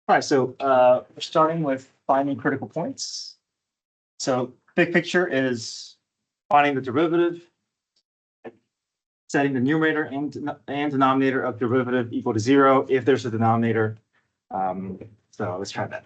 All right, so we're starting with finding critical points. So big picture is finding the derivative, setting the numerator and denominator of derivative equal to 0 if there's a denominator. So let's try that.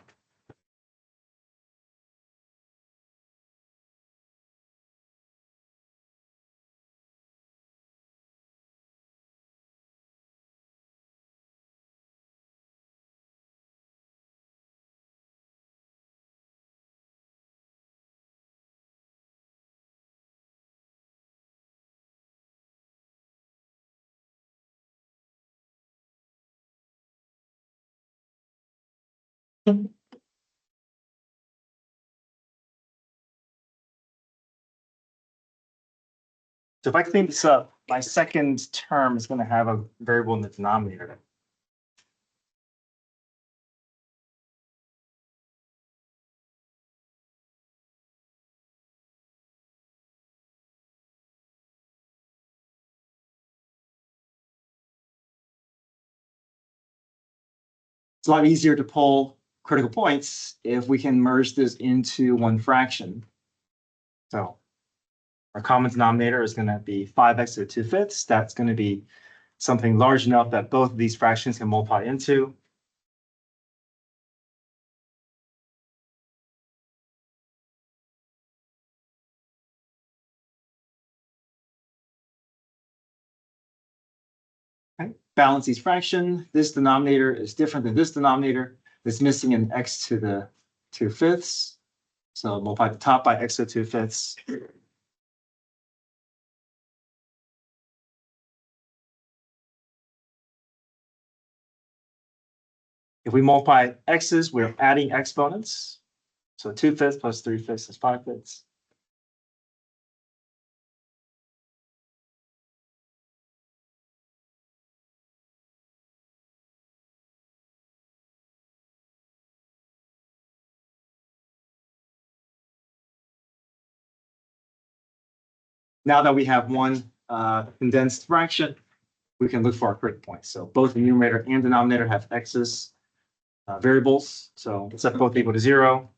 So if I clean this up, my second term is going to have a variable in the denominator. It's a lot easier to pull critical points if we can merge this into one fraction. So our common denominator is going to be 5x to the 2/5. That's going to be something large enough that both of these fractions can multiply into. Okay. Balance these fraction. This denominator is different than this denominator. It's missing an x to the 2/5. So multiply the top by x to the 2/5. If we multiply x's, we're adding exponents. So 2/5 plus 3/5 is 5/5. Now that we have one condensed fraction, we can look for our critical points. So both the numerator and denominator have x's variables. So let's set both equal to 0.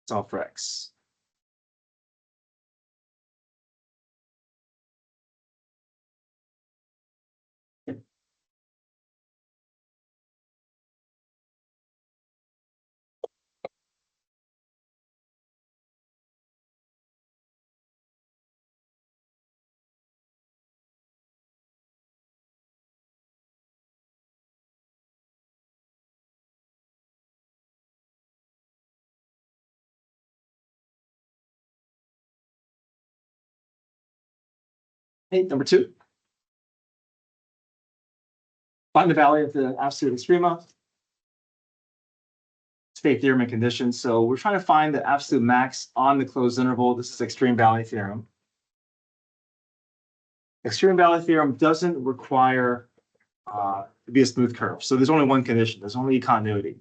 Solve for x. Hey, number 2. Find the value of the absolute extrema. State theorem and conditions. So we're trying to find the absolute max on the closed interval. This is extreme value theorem. Extreme value theorem doesn't require to be a smooth curve. So there's only one condition. There's only continuity.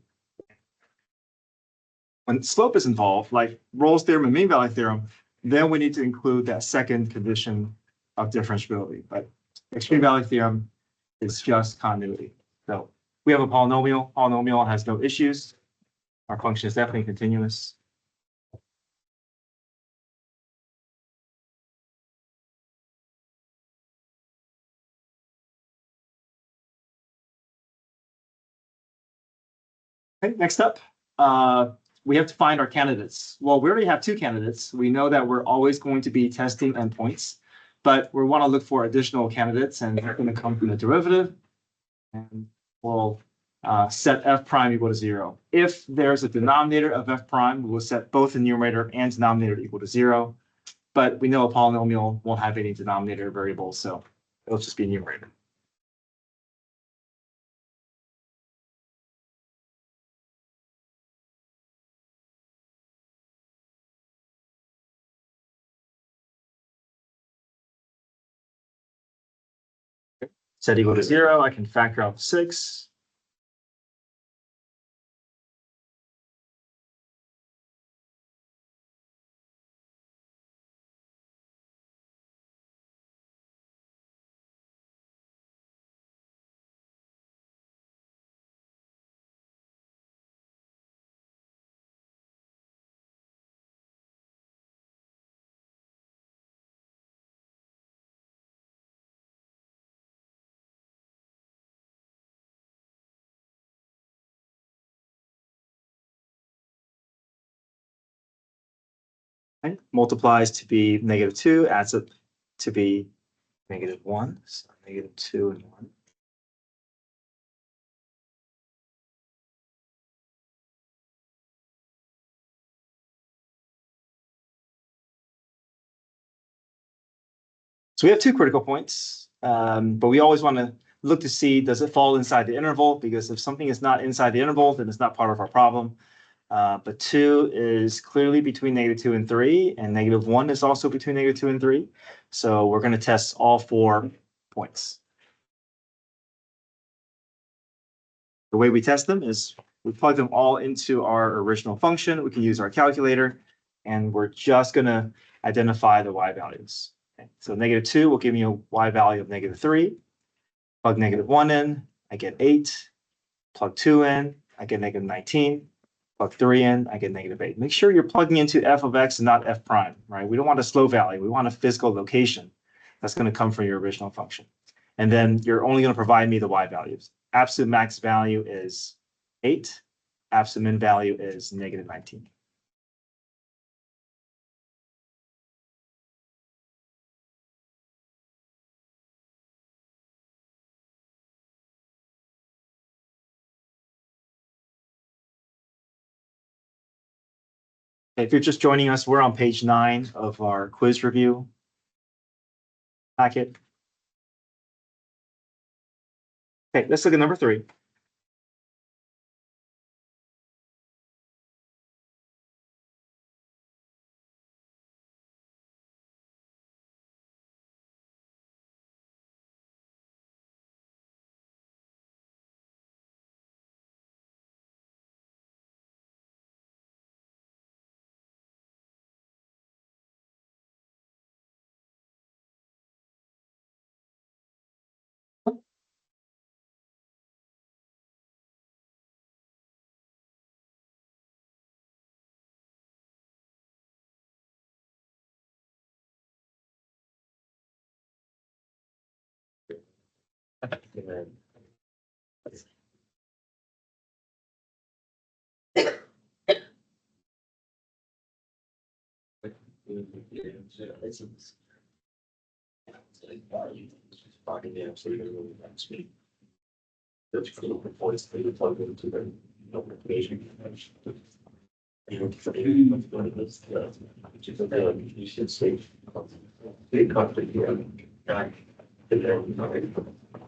When slope is involved, like Rolle's theorem and mean value theorem, then we need to include that second condition of differentiability. But extreme value theorem is just continuity. So we have a polynomial. Polynomial has no issues. Our function is definitely continuous. Okay, next up, we have to find our candidates. Well, we already have 2 candidates. We know that we're always going to be testing endpoints, but we want to look for additional candidates, and they're going to come from the derivative. And we'll set f prime equal to 0. If there's a denominator of f prime, we will set both the numerator and denominator equal to 0. But we know a polynomial won't have any denominator variables, so it'll just be numerator. Set equal to 0, I can factor out 6. Okay? Multiplies to be -2, adds up to be -1, so -2 and 1. So we have two critical points, but we always want to look to see, does it fall inside the interval? Because if something is not inside the interval, then it's not part of our problem. But 2 is clearly between -2 and 3, and -1 is also between -2 and 3. So we're going to test all 4 points. The way we test them is we plug them all into our original function. We can use our calculator, and we're just going to identify the y values. Okay. So -2 will give me a y value of -3. Plug -1 in, I get 8. Plug 2 in, I get -19. Plug 3 in, I get -8. Make sure you're plugging into f of x and not f prime, right? We don't want a slow value. We want a physical location that's going to come from your original function. And then you're only going to provide me the y values. Absolute max value is 8. Absolute min value is -19. If you're just joining us, we're on page 9 of our quiz review packet. Okay, let's look at number 3.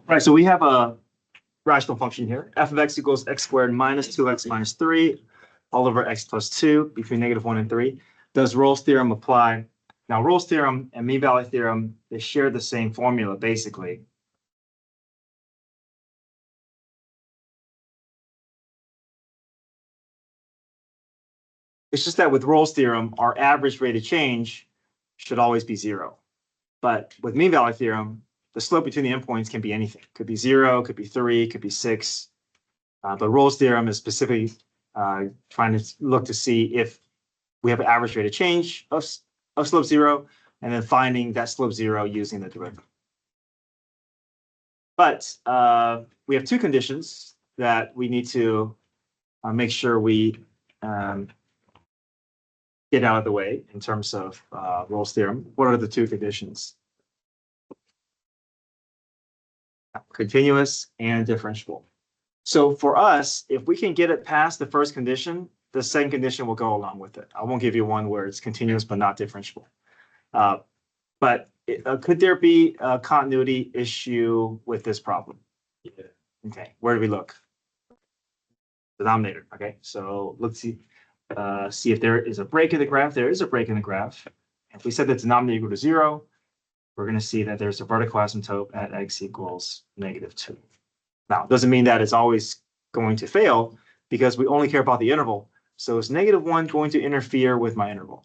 Right, so we have a rational function here. F of x equals x squared minus 2x minus 3 all over x plus 2 between -1 and 3. Does Rolle's theorem apply? Now, Rolle's theorem and mean value theorem, they share the same formula, basically. It's just that with Rolle's theorem, our average rate of change should always be 0. But with mean value theorem, the slope between the endpoints can be anything. Could be 0, could be 3, could be 6. But Rolle's theorem is specifically trying to look to see if we have an average rate of change of slope 0, and then finding that slope 0 using the derivative. But we have two conditions that we need to make sure we get out of the way in terms of Rolle's theorem. What are the two conditions? Continuous and differentiable. So for us, if we can get it past the first condition, the second condition will go along with it. I won't give you one where it's continuous but not differentiable. But could there be a continuity issue with this problem? Yeah. Okay, where do we look? Denominator. Okay, so let's see if there is a break in the graph. There is a break in the graph. If we set the denominator equal to 0, we're going to see that there's a vertical asymptote at x equals -2. Now, it doesn't mean that it's always going to fail because we only care about the interval. So is -1 going to interfere with my interval?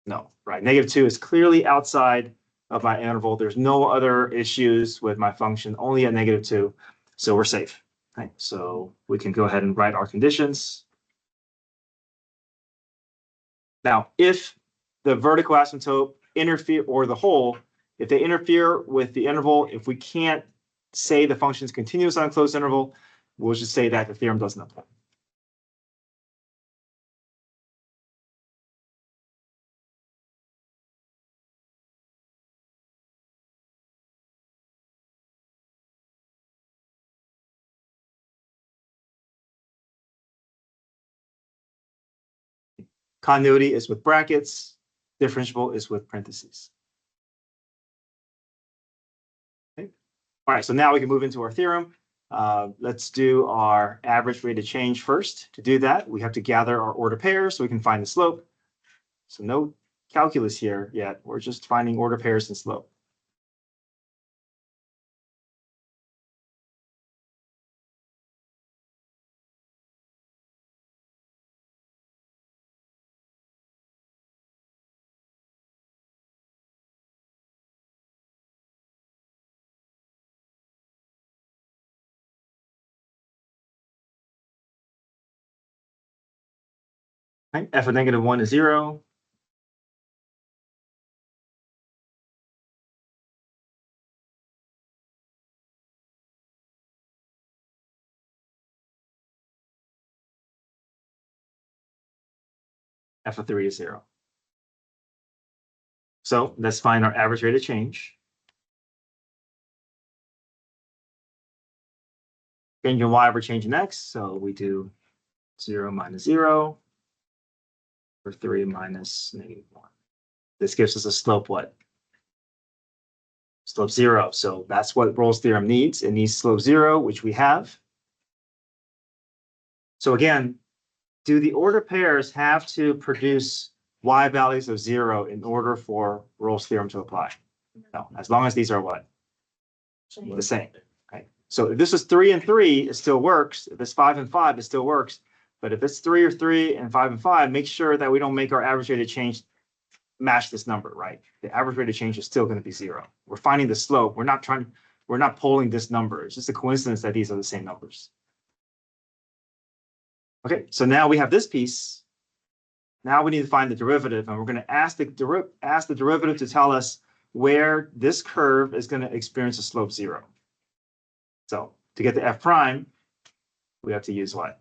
No, right? -2 is clearly outside of my interval. There's no other issues with my function, only at -2. So we're safe. Okay, so we can go ahead and write our conditions. Now, if the vertical asymptote interfere, or the hole, if they interfere with the interval, if we can't say the function is continuous on a closed interval, we'll just say that the theorem doesn't apply. Continuity is with brackets. Differentiable is with parentheses. Okay. All right, so now we can move into our theorem. Let's do our average rate of change first. To do that, we have to gather our order pairs so we can find the slope. So no calculus here yet. We're just finding order pairs and slope. Right? F of -1 is 0. F of 3 is 0. So let's find our average rate of change. Changing y over changing x, so we do 0 minus 0, or 3 minus -1. This gives us a slope what? Slope 0. So that's what Rolle's theorem needs. It needs slope 0, which we have. So again, do the order pairs have to produce y values of 0 in order for Rolle's theorem to apply? No, as long as these are what? The same. Okay. So if this is 3 and 3, it still works. If it's 5 and 5, it still works. But if it's 3 or 3 and 5 and 5, make sure that we don't make our average rate of change match this number, right? The average rate of change is still going to be 0. We're finding the slope. We're not polling this number. It's just a coincidence that these are the same numbers. Okay, so now we have this piece. Now we need to find the derivative, and we're going to ask the derivative to tell us where this curve is going to experience a slope 0. So to get the f prime, we have to use what?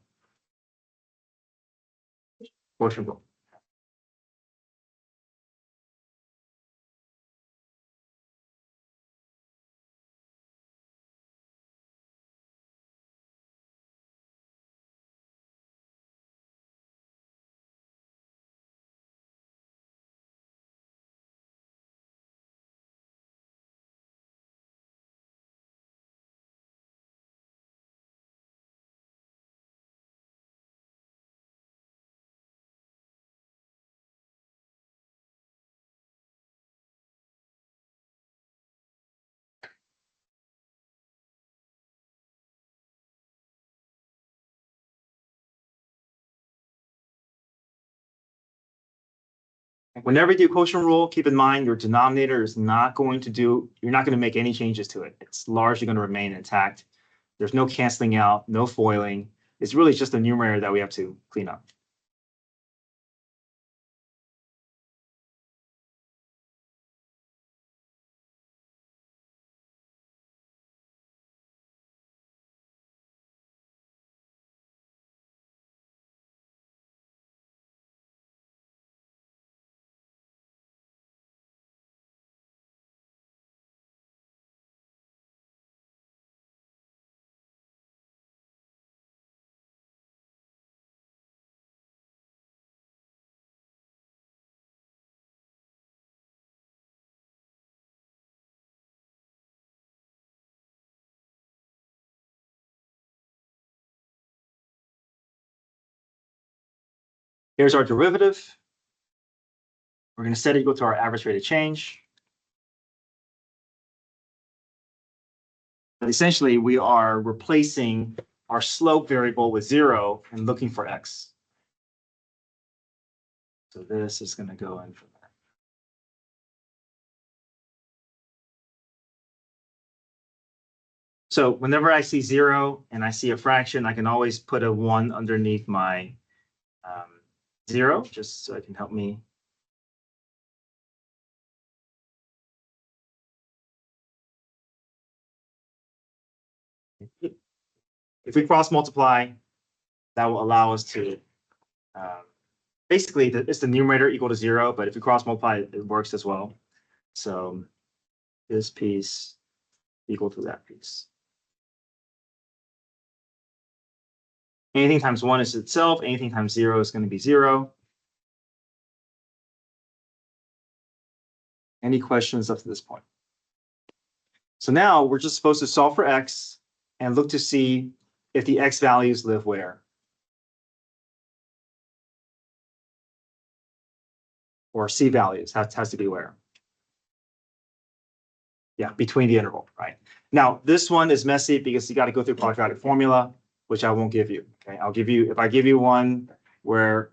Quotient rule. Whenever you do quotient rule, keep in mind your denominator is not going to you're not going to make any changes to it. It's largely going to remain intact. There's no canceling out, no foiling. It's really just the numerator that we have to clean up. Here's our derivative. We're going to set it equal to our average rate of change. But essentially, we are replacing our slope variable with 0 and looking for x. So this is going to go in for that. So whenever I see 0 and I see a fraction, I can always put a 1 underneath my 0, just so it can help me. If we cross multiply, that will allow us to basically it's the numerator equal to 0, but if we cross multiply, it works as well. So this piece equal to that piece. Anything times 1 is itself. Anything times 0 is going to be 0. Any questions up to this point? So now we're just supposed to solve for x and look to see if the x values live where. Or c values has to be where. Yeah, between the interval, right? Now, this one is messy because you got to go through quadratic formula, which I won't give you. Okay, I'll give you, if I give you one where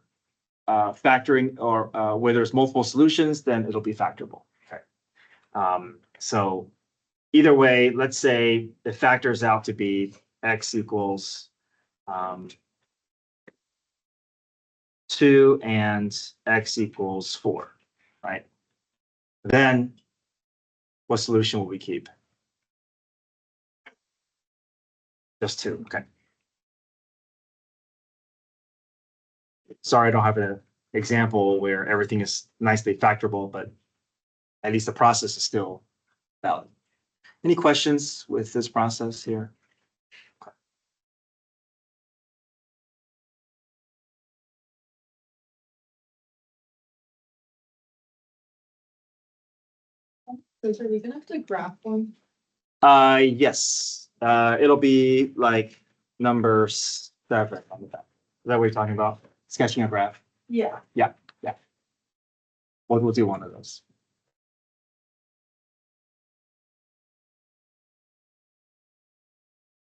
factoring or where there's multiple solutions, then it'll be factorable. Okay. So either way, let's say it factors out to be x equals 2 and x equals 4, right? Then what solution will we keep? Just 2, okay. Sorry, I don't have an example where everything is nicely factorable, but at least the process is still valid. Any questions with this process here? So are we gonna have to graph one? Yes. It'll be like number 7 on the back. Is that what you're talking about? Sketching a graph. Yeah. Yeah. We'll do one of those.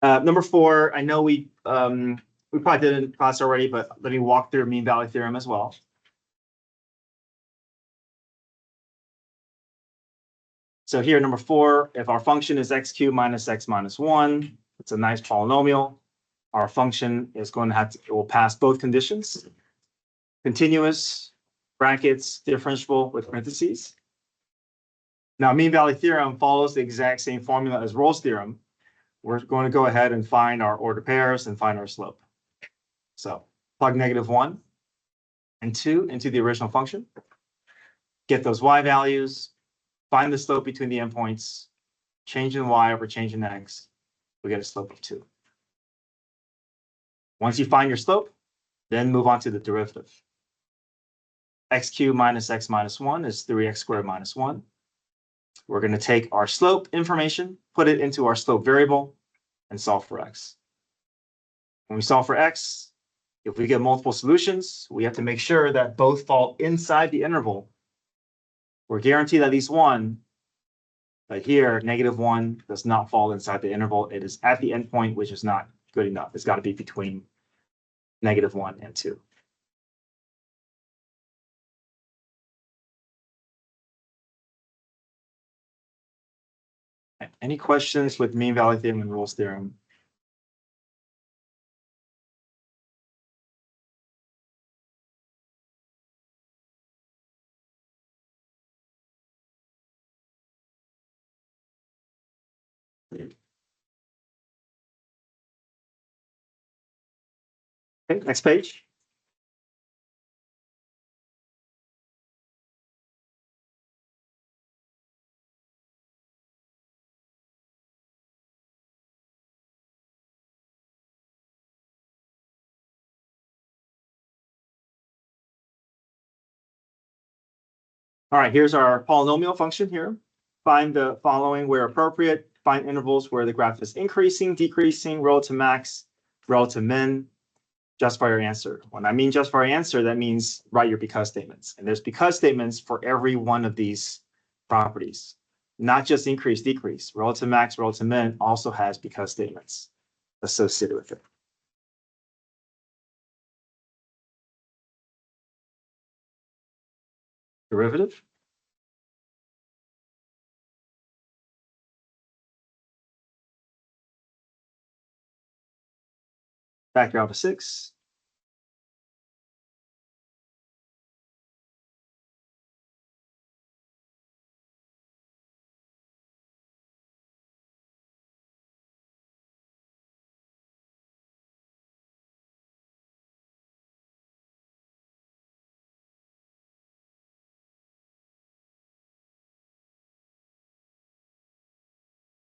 Number 4, I know we probably did it in class already, but let me walk through mean value theorem as well. So here, number 4, if our function is x cubed minus x minus 1, it's a nice polynomial. Our function is going to have to, it will pass both conditions. Continuous, brackets, differentiable with parentheses. Now, mean value theorem follows the exact same formula as Rolle's theorem. We're going to go ahead and find our ordered pairs and find our slope. So plug -1 and 2 into the original function. Get those y values, find the slope between the endpoints, change in y over change in x, we get a slope of 2. Once you find your slope, then move on to the derivative. X cubed minus x minus 1 is 3x squared minus 1. We're going to take our slope information, put it into our slope variable, and solve for x. When we solve for x, if we get multiple solutions, we have to make sure that both fall inside the interval. We're guaranteed at least one, but here, -1 does not fall inside the interval. It is at the endpoint, which is not good enough. It's got to be between -1 and 2. Any questions with mean value theorem and Rolle's theorem? Okay, next page. All right, here's our polynomial function here. Find the following where appropriate. Find intervals where the graph is increasing, decreasing, relative max, relative min. Justify your answer. When I mean justify your answer, that means write your because statements. And there's because statements for every one of these properties, not just increase, decrease. Relative max, relative min also has because statements associated with it. Derivative. Factor out of 6.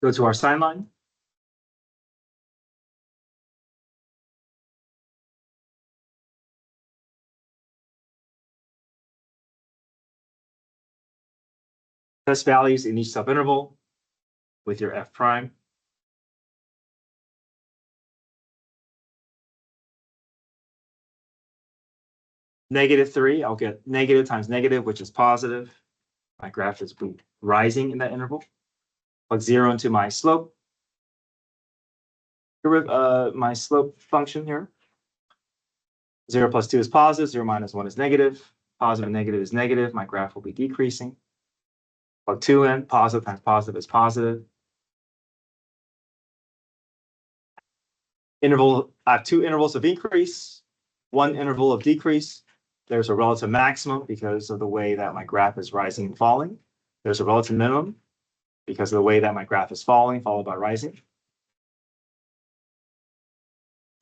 Go to our sign line. Test values in each subinterval with your f prime. -3, I'll get negative times negative, which is positive. My graph is rising in that interval. Plug 0 into my slope. My slope function here. 0 plus 2 is positive, 0 minus 1 is negative. Positive and negative is negative. My graph will be decreasing. Plug 2 in, positive times positive is positive. Interval, I have two intervals of increase, one interval of decrease. There's a relative maximum because of the way that my graph is rising and falling. There's a relative minimum because of the way that my graph is falling, followed by rising.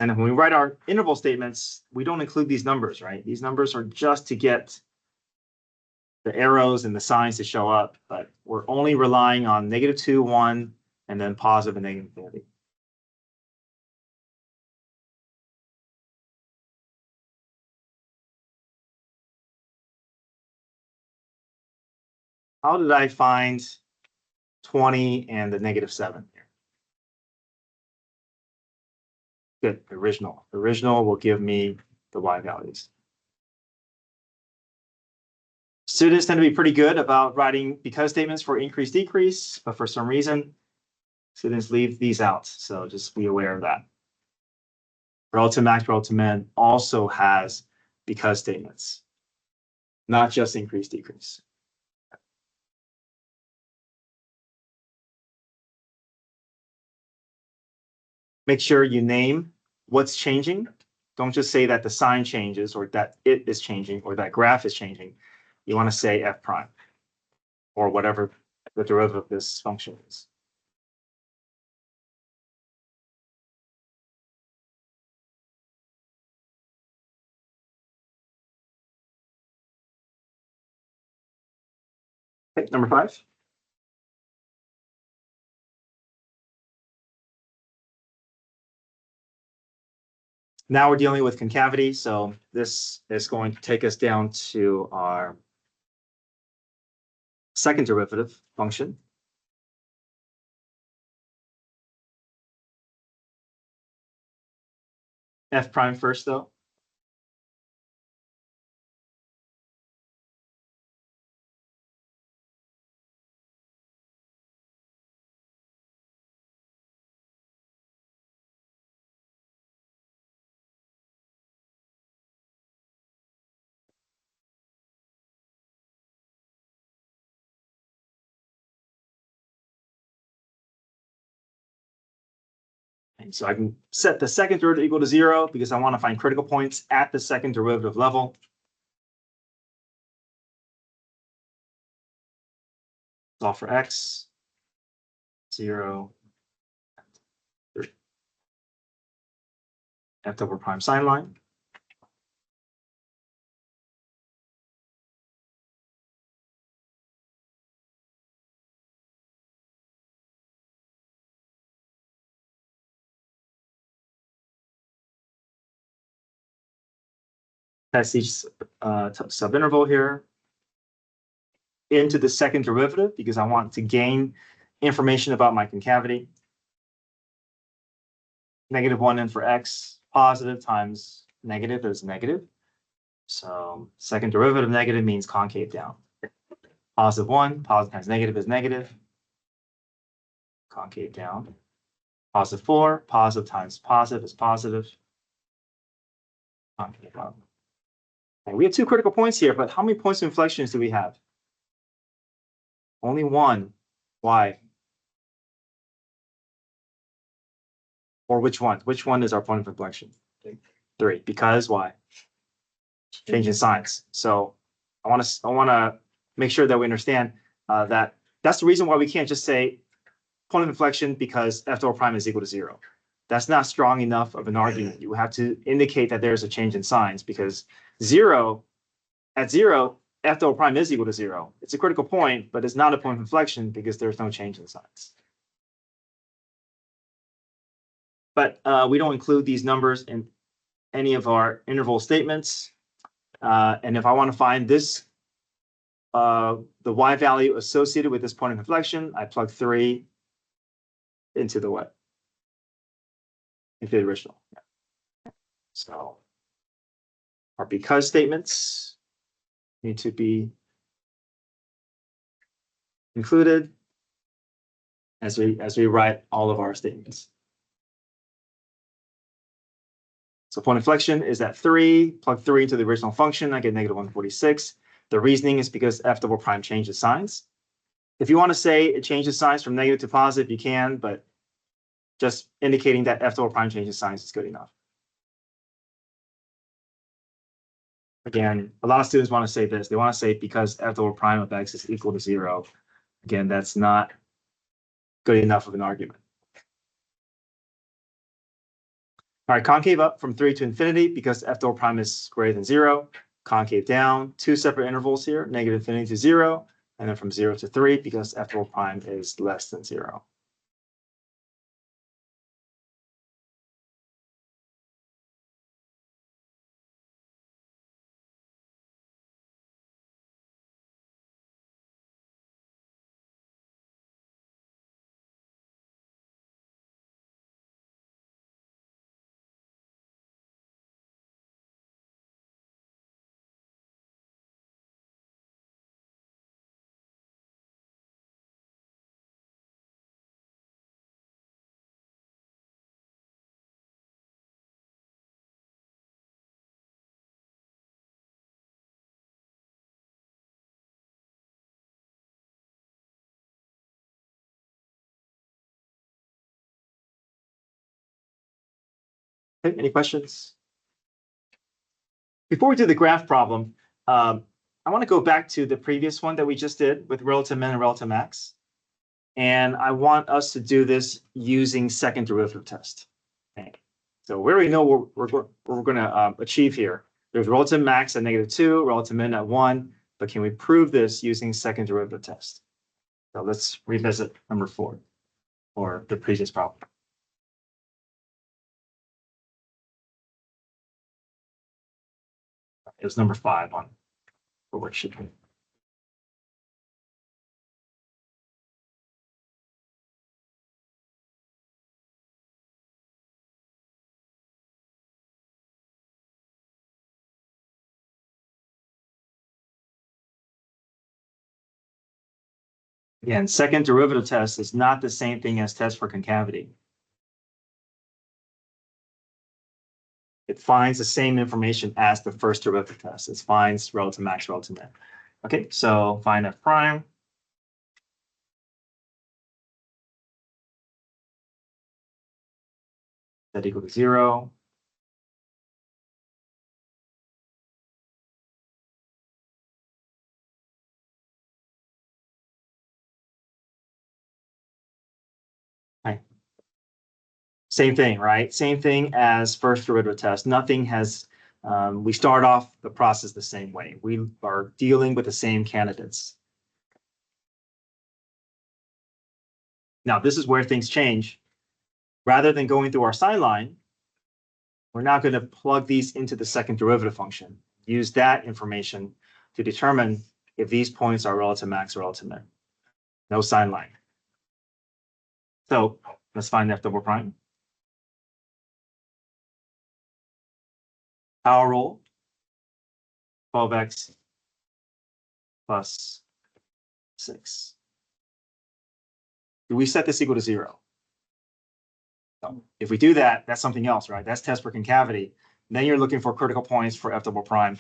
And when we write our interval statements, we don't include these numbers, right? These numbers are just to get the arrows and the signs to show up, but we're only relying on -2, 1, and then positive and negative infinity. How did I find 20 and the -7 here? Good, original. Original will give me the y values. Students tend to be pretty good about writing because statements for increase, decrease, but for some reason, students leave these out. So just be aware of that. Relative max, relative min also has because statements, not just increase, decrease. Make sure you name what's changing. Don't just say that the sign changes or that it is changing or that graph is changing. You want to say f prime or whatever the derivative of this function is. Okay, number 5. Now we're dealing with concavity, so this is going to take us down to our second derivative function. F prime first, though. And so I can set the second derivative equal to 0 because I want to find critical points at the second derivative level. Solve for x, 0, 3. F double prime sign line. Test each subinterval here into the second derivative because I want to gain information about my concavity. -1 in for x, positive times negative is negative. So second derivative negative means concave down. +1, positive times negative is negative. Concave down. +4, positive times positive is positive. Concave up. And we have 2 critical points here, but how many points of inflections do we have? Only 1. Why? Or which one? Which one is our point of inflection? 3. Because why? Change in signs. So I want to make sure that we understand that that's the reason why we can't just say point of inflection because f double prime is equal to 0. That's not strong enough of an argument. You have to indicate that there's a change in signs because at 0, f double prime is equal to 0. It's a critical point, but it's not a point of inflection because there's no change in signs. But we don't include these numbers in any of our interval statements. And if I want to find this the y value associated with this point of inflection, I plug 3 into the what? Into the original. Yeah. So our because statements need to be included as we write all of our statements. So point inflection is at 3, plug 3 into the original function, I get negative 146. The reasoning is because f double prime changes signs. If you want to say it changes signs from negative to positive, you can, but just indicating that f double prime changes signs is good enough. Again, a lot of students want to say this. They want to say because f double prime of x is equal to 0. Again, that's not good enough of an argument. All right, concave up from 3 to infinity because f double prime is greater than 0. Concave down, 2 separate intervals here, negative infinity to 0, and then from 0 to 3 because f double prime is less than 0. Okay, any questions? Before we do the graph problem, I want to go back to the previous one that we just did with relative min and relative max. And I want us to do this using second derivative test. Okay. So we already know what we're going to achieve here. There's relative max at -2, relative min at 1, but can we prove this using second derivative test? So let's revisit number 4 or the previous problem. It was number 5 on the worksheet. Again, second derivative test is not the same thing as test for concavity. It finds the same information as the first derivative test. It finds relative max, relative min. Okay, so find f prime. That equal to 0. Right. Same thing, right? Same thing as first derivative test. Nothing has, we start off the process the same way. We are dealing with the same candidates. Now, this is where things change. Rather than going through our sign line, we're now going to plug these into the second derivative function. Use that information to determine if these points are relative max or relative min. No sign line. So let's find f double prime. Power rule, 12x plus 6. Do we set this equal to 0? No. If we do that, that's something else, right? That's test for concavity. Then you're looking for critical points for f double prime.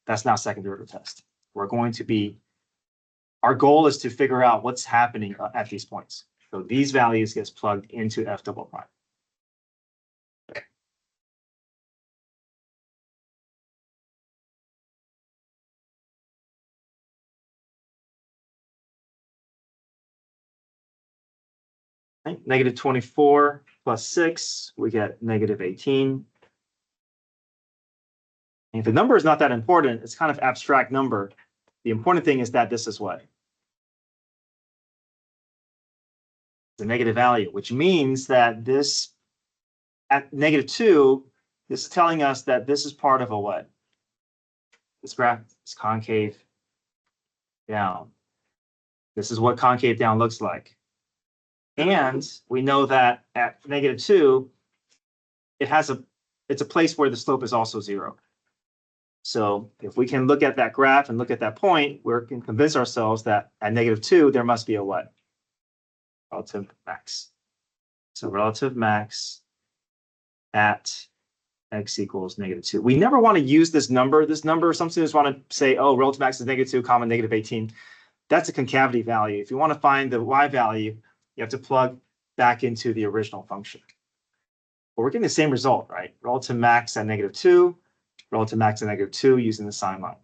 That's not second derivative test. We're going to be, our goal is to figure out what's happening at these points. So these values gets plugged into f double prime. Okay. Negative 24 plus 6, we get negative 18. And if the number is not that important, it's kind of abstract number. The important thing is that this is what? The negative value, which means that this at -2, this is telling us that this is part of a what? This graph is concave down. This is what concave down looks like. And we know that at -2, it's a place where the slope is also 0. So if we can look at that graph and look at that point, we can convince ourselves that at -2, there must be a what? Relative max. So relative max at x equals -2. We never want to use this number. This number, some students want to say, oh, relative max is -2, comma, -18. That's a concavity value. If you want to find the y value, you have to plug back into the original function. But we're getting the same result, right? Relative max at -2, relative max at -2 using the sine line.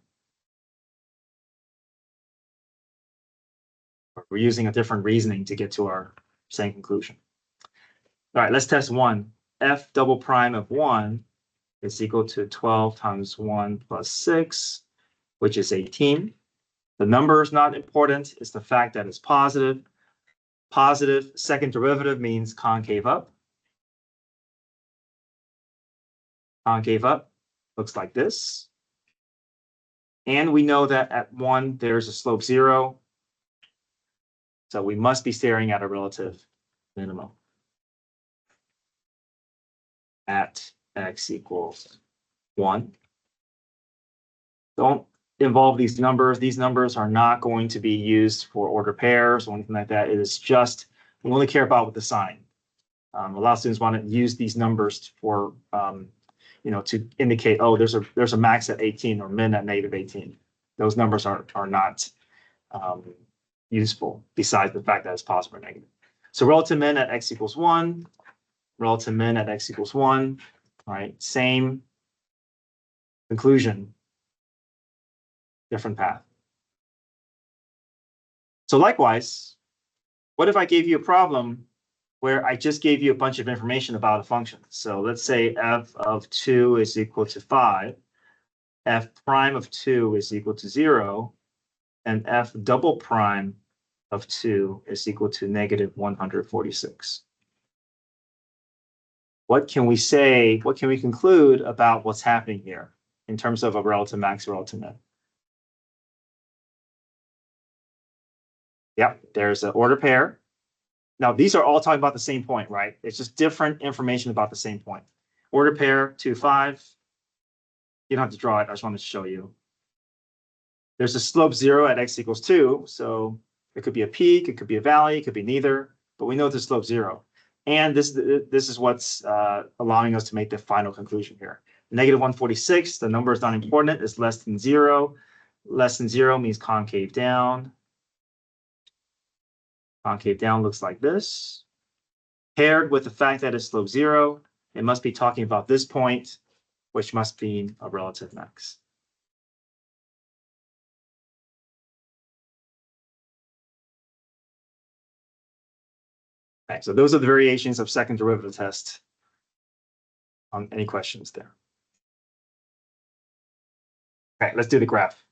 We're using a different reasoning to get to our same conclusion. All right, let's test 1. F double prime of 1 is equal to 12 times 1 plus 6, which is 18. The number is not important. It's the fact that it's positive. Positive second derivative means concave up. Concave up looks like this. And we know that at 1, there's a slope 0. So we must be staring at a relative minimum at x equals 1. Don't involve these numbers. These numbers are not going to be used for ordered pairs or anything like that. It is just, we only care about with the sign. A lot of students want to use these numbers for, to indicate, oh, there's a max at 18 or min at -18. Those numbers are not useful, besides the fact that it's positive or negative. So relative min at x equals 1, relative min at x equals 1, right? Same conclusion, different path. So likewise, what if I gave you a problem where I just gave you a bunch of information about a function? So let's say f of 2 is equal to 5, f prime of 2 is equal to 0, and f double prime of 2 is equal to -146. What can we say, what can we conclude about what's happening here in terms of a relative max, relative min? Yep, there's an order pair. Now, these are all talking about the same point, right? It's just different information about the same point. Order pair 2, 5. You don't have to draw it. I just wanted to show you. There's a slope 0 at x equals 2. So it could be a peak, it could be a valley, it could be neither. But we know the slope 0. And this is what's allowing us to make the final conclusion here. -146, the number is not important. It's less than 0. Less than 0 means concave down. Concave down looks like this. Paired with the fact that it's slope 0, it must be talking about this point, which must be a relative max. Okay, so those are the variations of second derivative test. Any questions there? Okay, let's do the graph.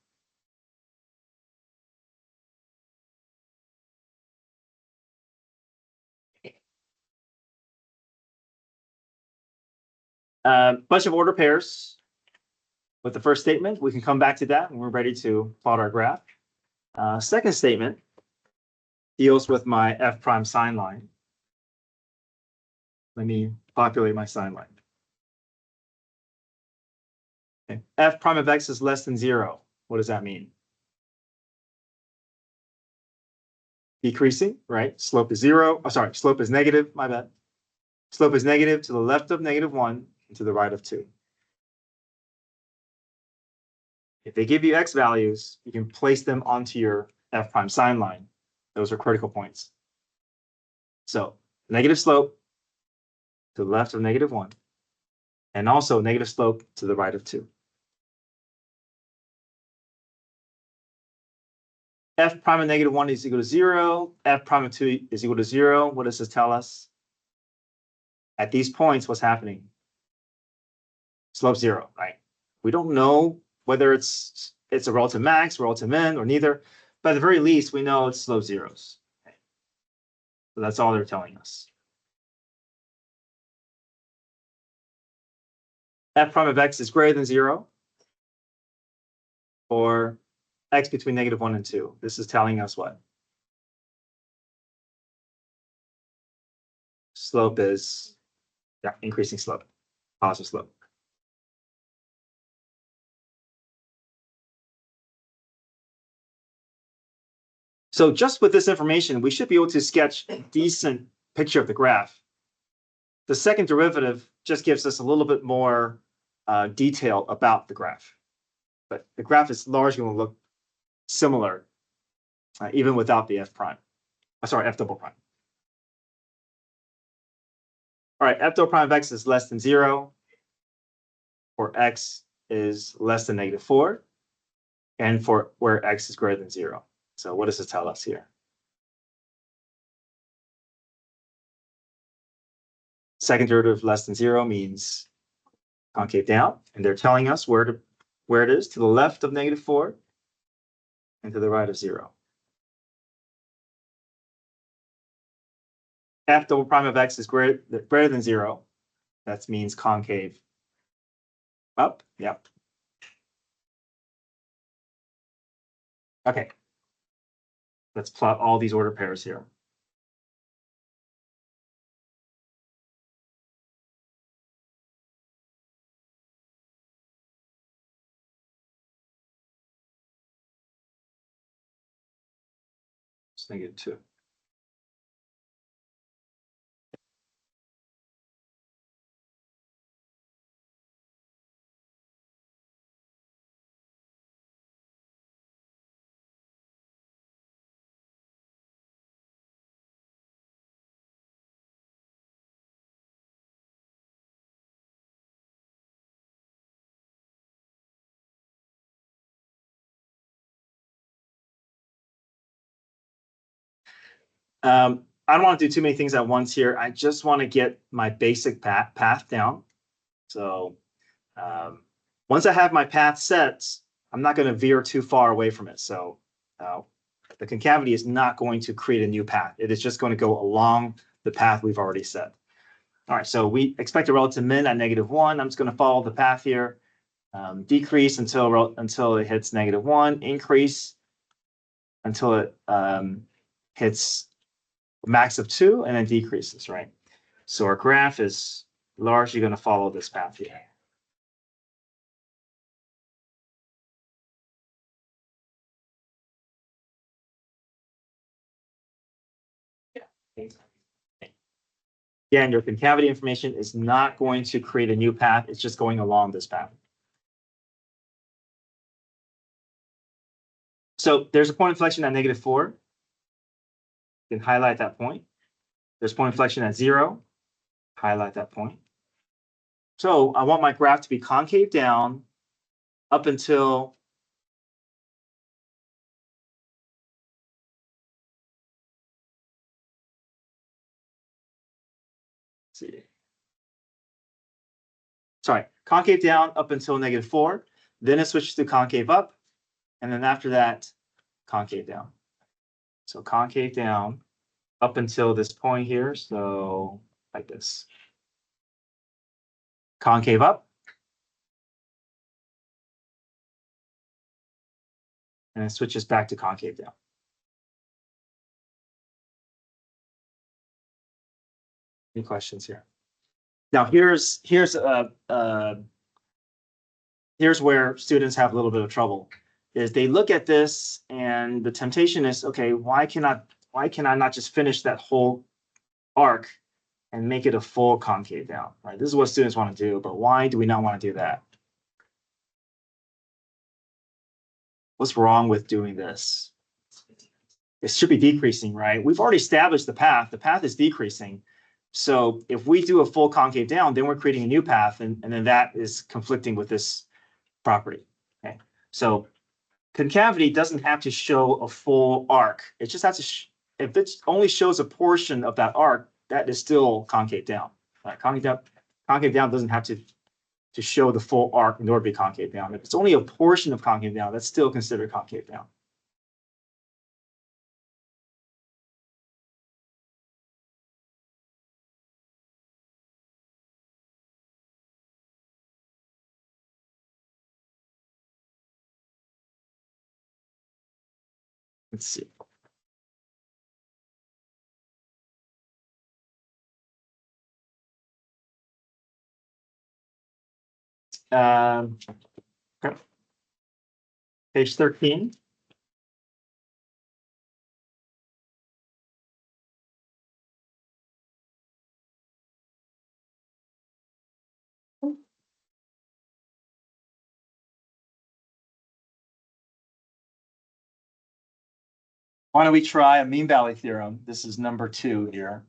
Bunch of order pairs with the first statement. We can come back to that when we're ready to plot our graph. Second statement deals with my f prime sine line. Let me populate my sine line. Okay. F prime of x is less than 0. What does that mean? Decreasing, right? Slope is 0. Oh, sorry, slope is negative. My bad. Slope is negative to the left of -1 and to the right of 2. If they give you x values, you can place them onto your f prime sine line. Those are critical points. So negative slope to the left of -1, and also negative slope to the right of 2. F prime of -1 is equal to 0. F prime of 2 is equal to 0. What does this tell us? At these points, what's happening? Slope 0, right? We don't know whether it's a relative max, relative min, or neither. But at the very least, we know it's slope 0s. Okay. So that's all they're telling us. F prime of x is greater than 0, or x between -1 and 2. This is telling us what? Slope is, yeah, increasing slope, positive slope. So just with this information, we should be able to sketch a decent picture of the graph. The second derivative just gives us a little bit more detail about the graph. But the graph is largely going to look similar, even without the f prime. Sorry, f double prime. All right, f double prime of x is less than 0, for x is less than -4, and for where x is greater than 0. So what does this tell us here? Second derivative less than 0 means concave down, and they're telling us where it is, to the left of -4 and to the right of 0. F double prime of x is greater than 0. That means concave up. Yep. Okay. Let's plot all these order pairs here. It's -2. I don't want to do too many things at once here. I just want to get my basic path down. So once I have my path set, I'm not going to veer too far away from it. So the concavity is not going to create a new path. It is just going to go along the path we've already set. All right, so we expect a relative min at -1. I'm just going to follow the path here. Decrease until it hits -1, increase until it hits max of 2, and then decreases, right? So our graph is largely going to follow this path here. Again, your concavity information is not going to create a new path. It's just going along this path. So there's a point of inflection at -4. You can highlight that point. There's point of inflection at 0. Highlight that point. So I want my graph to be concave down up until see. Sorry, concave down up until -4. Then it switches to concave up. And then after that, concave down. So concave down up until this point here. So like this. Concave up. And it switches back to concave down. Any questions here? Now here's where students have a little bit of trouble. Is they look at this and the temptation is, okay, why can I not just finish that whole arc and make it a full concave down? Right. This is what students want to do, but why do we not want to do that? What's wrong with doing this? It should be decreasing, right? We've already established the path. The path is decreasing. So if we do a full concave down, then we're creating a new path, and then that is conflicting with this property. Okay. So concavity doesn't have to show a full arc. It just has to, if it only shows a portion of that arc, that is still concave down. Right? Concave down doesn't have to show the full arc in order to be concave down. If it's only a portion of concave down, that's still considered concave down. Let's see. Okay. Page 13. Why don't we try a mean valley theorem? This is number 2 here.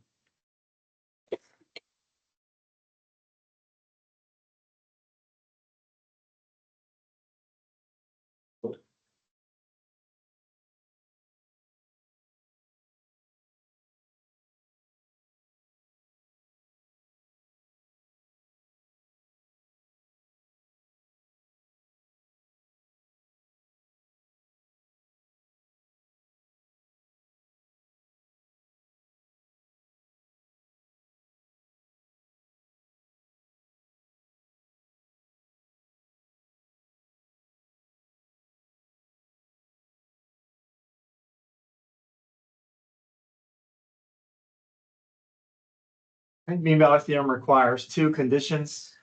Mean valley theorem requires 2 conditions: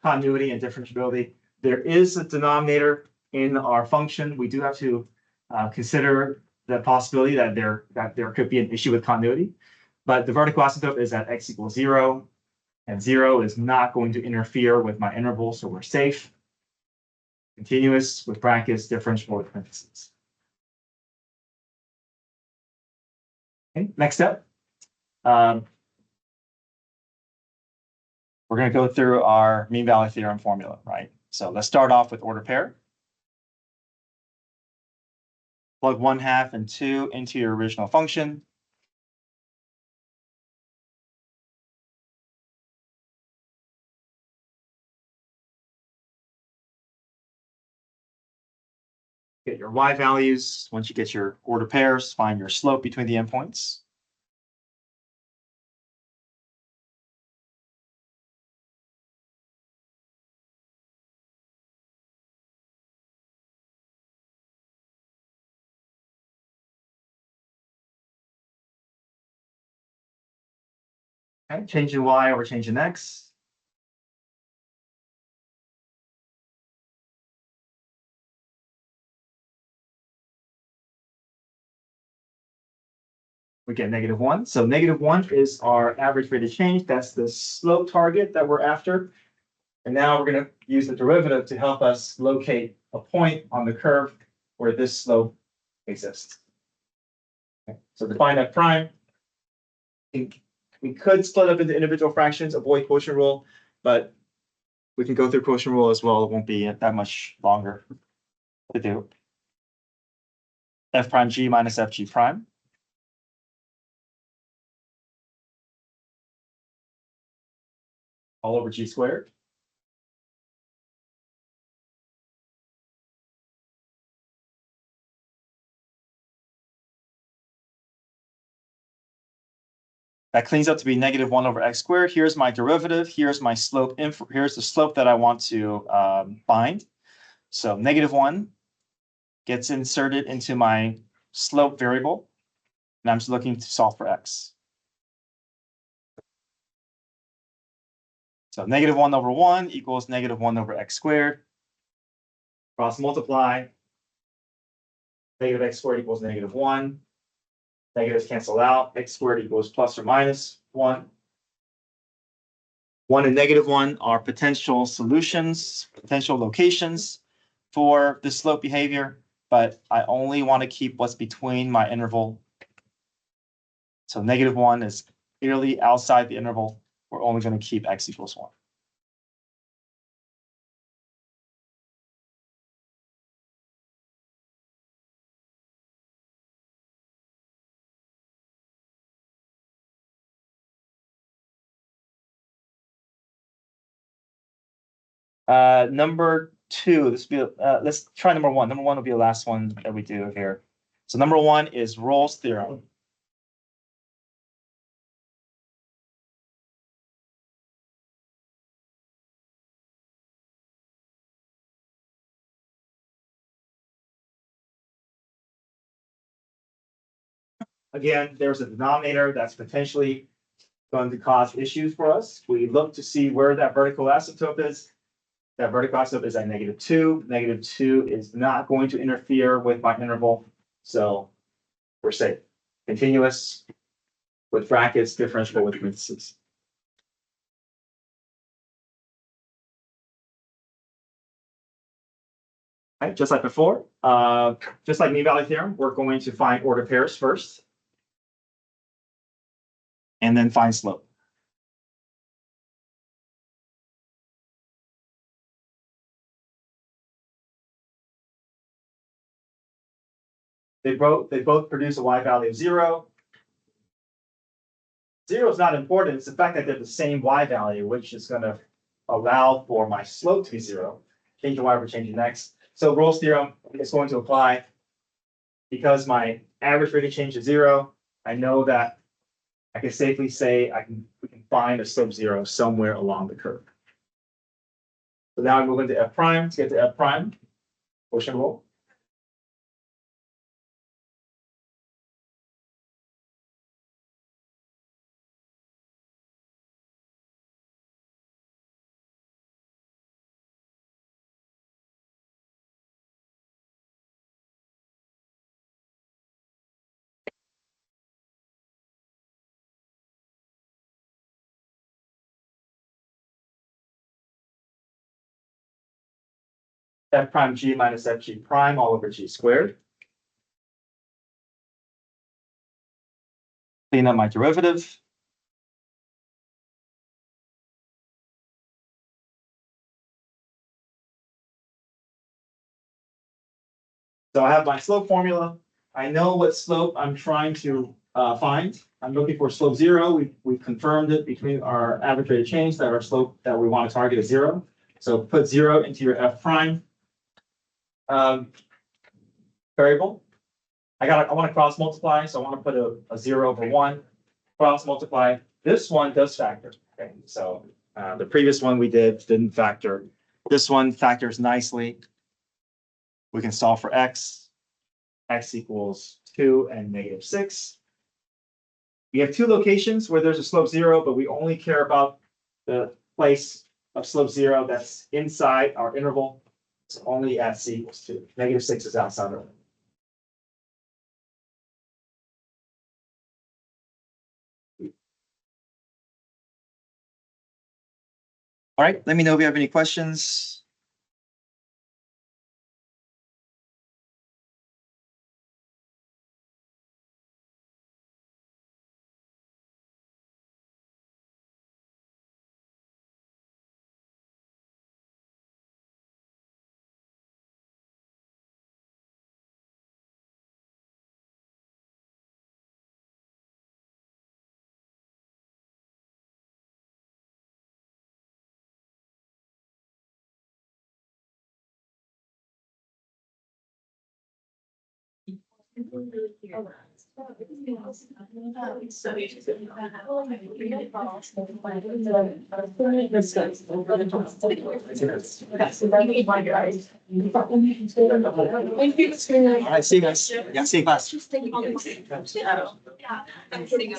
continuity and differentiability. There is a denominator in our function. We do have to consider the possibility that there could be an issue with continuity, but the vertical asymptote is at x equals 0, and 0 is not going to interfere with my interval, so we're safe. Continuous with brackets, differentiable with parentheses. Okay, next step. We're going to go through our mean valley theorem formula, right? So let's start off with order pair. Plug 1/2 and 2 into your original function. Get your y values. Once you get your order pairs, find your slope between the endpoints. Okay, changing y over changing x. We get -1. So -1 is our average rate of change. That's the slope target that we're after. And now we're going to use the derivative to help us locate a point on the curve where this slope exists. Okay. So define f prime. We could split up into individual fractions, avoid quotient rule, but we can go through quotient rule as well. It won't be that much longer to do. F prime g minus f g prime. All over g squared. That cleans up to be -1 over x squared. Here's my derivative. Here's my slope. Here's the slope that I want to find. So -1 gets inserted into my slope variable, and I'm just looking to solve for x. So -1 over 1 equals -1 over x squared. Cross multiply. Negative x squared equals -1. Negatives cancel out. X squared equals plus or minus 1. 1 and -1 are potential solutions, potential locations for the slope behavior, but I only want to keep what's between my interval. So -1 is clearly outside the interval. We're only going to keep x equals 1. Number 2, this will be, let's try number 1. Number 1 will be the last one that we do here. So number 1 is Rolle's theorem. again, there's a denominator that's potentially going to cause issues for us. We look to see where that vertical asymptote is. That vertical asymptote is at -2. -2 is not going to interfere with my interval. So we're safe. Continuous with brackets, differentiable with parentheses. Right, just like before, just like mean value theorem, we're going to find order pairs first. And then find slope. They both produce a y value of 0. 0 is not important. It's the fact that they're the same y value, which is going to allow for my slope to be 0. Change the y, we're changing x. So Rolle's theorem is going to apply because my average rate of change is 0. I know that I can safely say we can find a slope 0 somewhere along the curve. So now I move into f prime to get to f prime. Ocean roll. F prime g minus f g prime all over g squared. Clean up my derivative. So I have my slope formula. I know what slope I'm trying to find. I'm looking for slope 0. We've confirmed it between our average rate of change that our slope that we want to target is 0. So put 0 into your f prime variable. I want to cross multiply, so I want to put a 0 over 1. Cross multiply. This one does factor. Okay, so the previous one we didn't factor. This one factors nicely. We can solve for x. X equals 2 and -6. We have two locations where there's a slope 0, but we only care about the place of slope 0 that's inside our interval. It's only at c equals 2. -6 is outside of it. All right, let me know if you have any questions. All right, see you guys. Yeah, see you class. Yeah, I'm kidding. I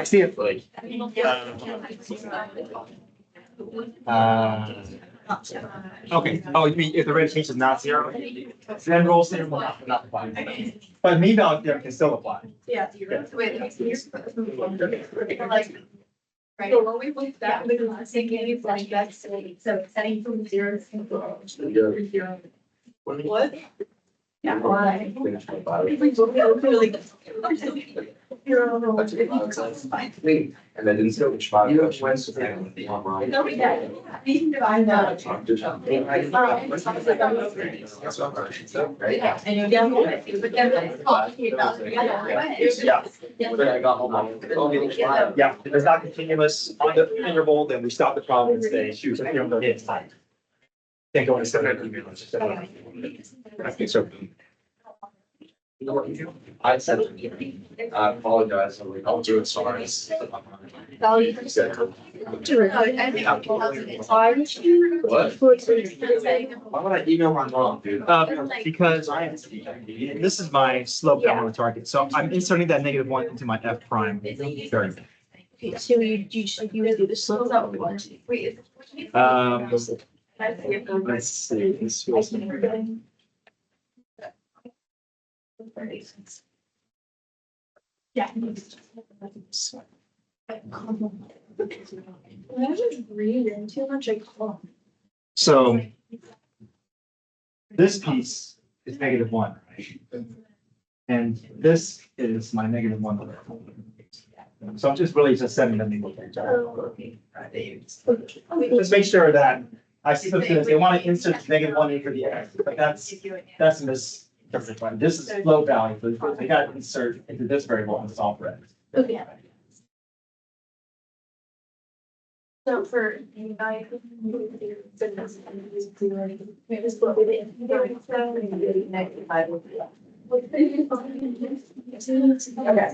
see it. Okay. Oh, you mean if the rate of change is not 0, then Rolle's theorem will not apply. But mean value theorem can still apply. Yeah. Wait, like, right, so when we looked at the thinking flashbacks, so setting from 0 to 0. What? Yeah. Why? And I didn't say which one. You know, when No, we got it. I know. Right? And you get it, but then it's complicated about the other way. But I got home. Yeah, if it's not continuous on the interval, then we stop the problem and say, shoot, the interval is fine. Can't go into 7. Okay, so I said, I apologize, I'll do it, sorry. What? Why would I email my mom, dude? Because this is my slope that I want to target. So I'm inserting that -1 into my F prime variable. Okay, so you would do the slope of one. Let's see. This was- Yeah. When I just read in too much, I call. So this piece is -1, right? And this is my -1. So I'm just really just setting them equal. Just make sure that I see some students, they want to insert -1 in for the X, but that's a misinterpretation. This is flow value, but they got to insert into this variable and solve for X. Okay. So for I. Okay.